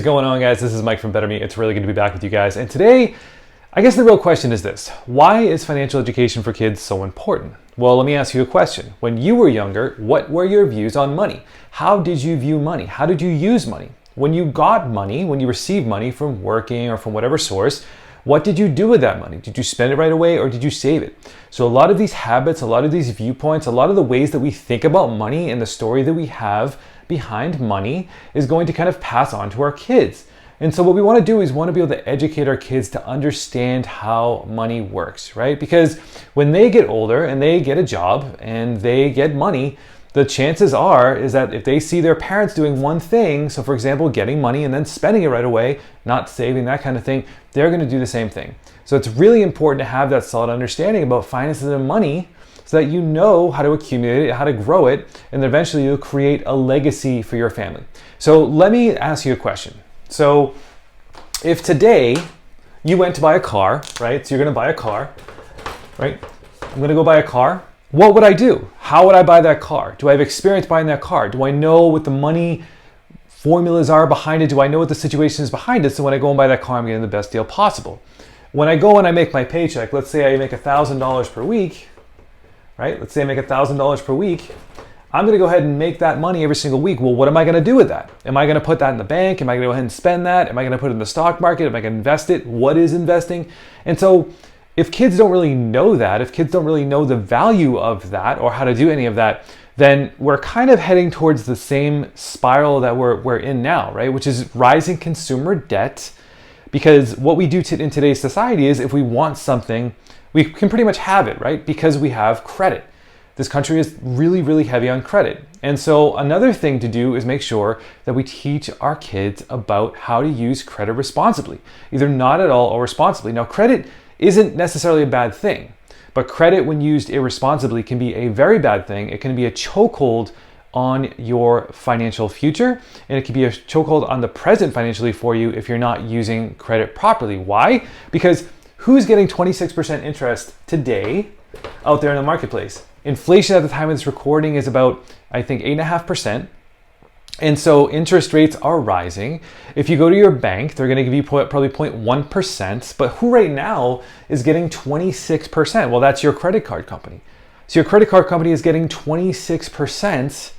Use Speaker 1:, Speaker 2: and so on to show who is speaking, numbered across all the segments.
Speaker 1: What's going on, guys? This is Mike from Better Me. It's really good to be back with you guys. And today, I guess the real question is this: why is financial education for kids so important? Well, let me ask you a question. When you were younger, what were your views on money? How did you view money? How did you use money? When you got money, when you received money from working or from whatever source, what did you do with that money? Did you spend it right away or did you save it? So a lot of these habits, a lot of these viewpoints, a lot of the ways that we think about money and the story that we have behind money is going to kind of pass on to our kids. And so what we want to do is want to be able to educate our kids to understand how money works, right? Because when they get older and they get a job and they get money, the chances are is that if they see their parents doing one thing, so for example, getting money and then spending it right away, not saving, that kind of thing, they're going to do the same thing. So it's really important to have that solid understanding about finances and money so that you know how to accumulate it, how to grow it, and eventually you'll create a legacy for your family. So let me ask you a question. So if today you went to buy a car, right? So you're going to buy a car, right? I'm going to go buy a car. What would I do? How would I buy that car? Do I have experience buying that car? Do I know what the money formulas are behind it? Do I know what the situation is behind it? So when I go and buy that car, I'm getting the best deal possible. When I go and I make my paycheck, let's say I make $1,000 per week, right? Let's say I make $1,000 per week. I'm going to go ahead and make that money every single week. Well, what am I going to do with that? Am I going to put that in the bank? Am I going to go ahead and spend that? Am I going to put it in the stock market? Am I going to invest it? What is investing? And so if kids don't really know that, if kids don't really know the value of that or how to do any of that, then we're kind of heading towards the same spiral that we're in now, right? Which is rising consumer debt. Because what we do in today's society is if we want something, we can pretty much have it, right? Because we have credit. This country is really, really heavy on credit. And so another thing to do is make sure that we teach our kids about how to use credit responsibly, either not at all or responsibly. Now, credit isn't necessarily a bad thing, but credit when used irresponsibly can be a very bad thing. It can be a chokehold on your financial future, and it can be a chokehold on the present financially for you if you're not using credit properly. Why? Because who's getting 26% interest today out there in the marketplace? Inflation at the time of this recording is about, I think, 8.5%. And so interest rates are rising. If you go to your bank, they're going to give you probably 0.1%. But who right now is getting 26%? Well, that's your credit card company. So your credit card company is getting 26%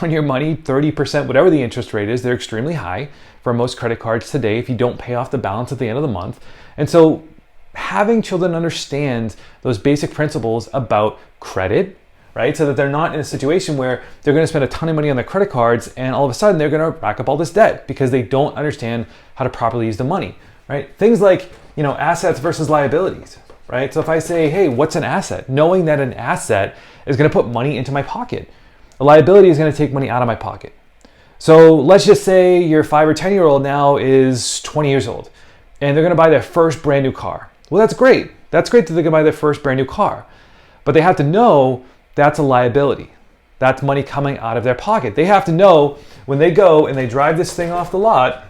Speaker 1: on your money, 30%, whatever the interest rate is. They're extremely high for most credit cards today if you don't pay off the balance at the end of the month. And so having children understand those basic principles about credit, right? So that they're not in a situation where they're going to spend a ton of money on their credit cards and all of a sudden they're going to rack up all this debt because they don't understand how to properly use the money, right? Things like, assets versus liabilities, right? So if I say, hey, what's an asset? Knowing that an asset is going to put money into my pocket. A liability is going to take money out of my pocket. So let's just say your 5 or 10-year-old now is 20 years old and they're going to buy their first brand new car. Well, that's great. That's great that they can buy their first brand new car. But they have to know that's a liability. That's money coming out of their pocket. They have to know when they go and they drive this thing off the lot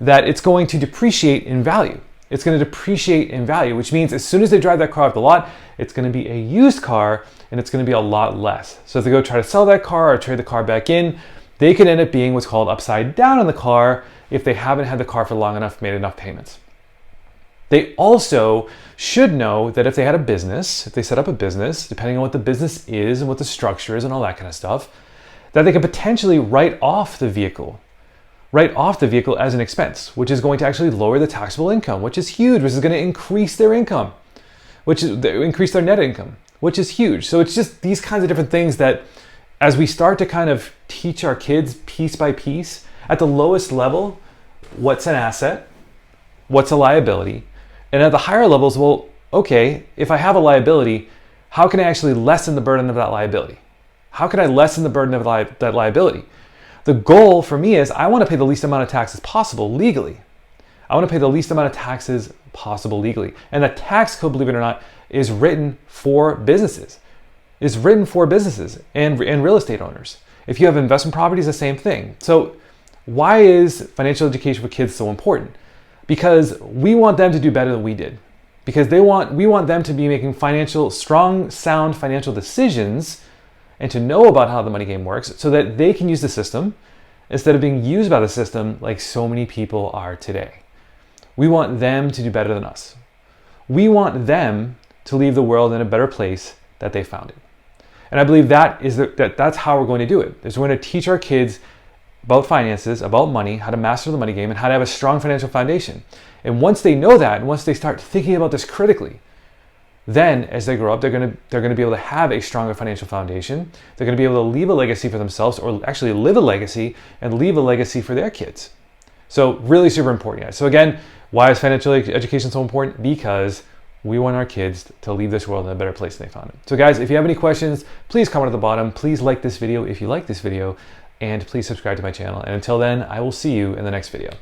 Speaker 1: that it's going to depreciate in value. It's going to depreciate in value, which means as soon as they drive that car off the lot, it's going to be a used car and it's going to be a lot less. So if they go try to sell that car or trade the car back in, they could end up being what's called upside down on the car if they haven't had the car for long enough, made enough payments. They also should know that if they had a business, if they set up a business, depending on what the business is and what the structure is and all that kind of stuff, that they can potentially write off the vehicle as an expense, which is going to actually lower the taxable income, which is huge, which is going to increase their income, which is increase their net income, which is huge. So it's just these kinds of different things that as we start to kind of teach our kids piece by piece at the lowest level, what's an asset, what's a liability, and at the higher levels, well, okay, if I have a liability, how can I actually lessen the burden of that liability? How can I lessen the burden of that liability? The goal for me is I want to pay the least amount of taxes possible legally. I want to pay the least amount of taxes possible legally. And the tax code, believe it or not, is written for businesses. It's written for businesses and real estate owners. If you have investment properties, the same thing. So why is financial education for kids so important? Because we want them to do better than we did. Because we want them to be making strong, sound financial decisions and to know about how the money game works so that they can use the system instead of being used by the system like so many people are today. We want them to do better than us. We want them to leave the world in a better place that they found it. And I believe that's how we're going to do it. Is we're going to teach our kids about finances, about money, how to master the money game, and how to have a strong financial foundation. And once they know that, and once they start thinking about this critically, then as they grow up, they're going to be able to have a stronger financial foundation. They're going to be able to leave a legacy for themselves, or actually live a legacy and leave a legacy for their kids. So really super important, guys. So again, why is financial education so important? Because we want our kids to leave this world in a better place than they found it. So guys, if you have any questions, please comment at the bottom. Please like this video if you like this video, and please subscribe to my channel. And until then, I will see you in the next video.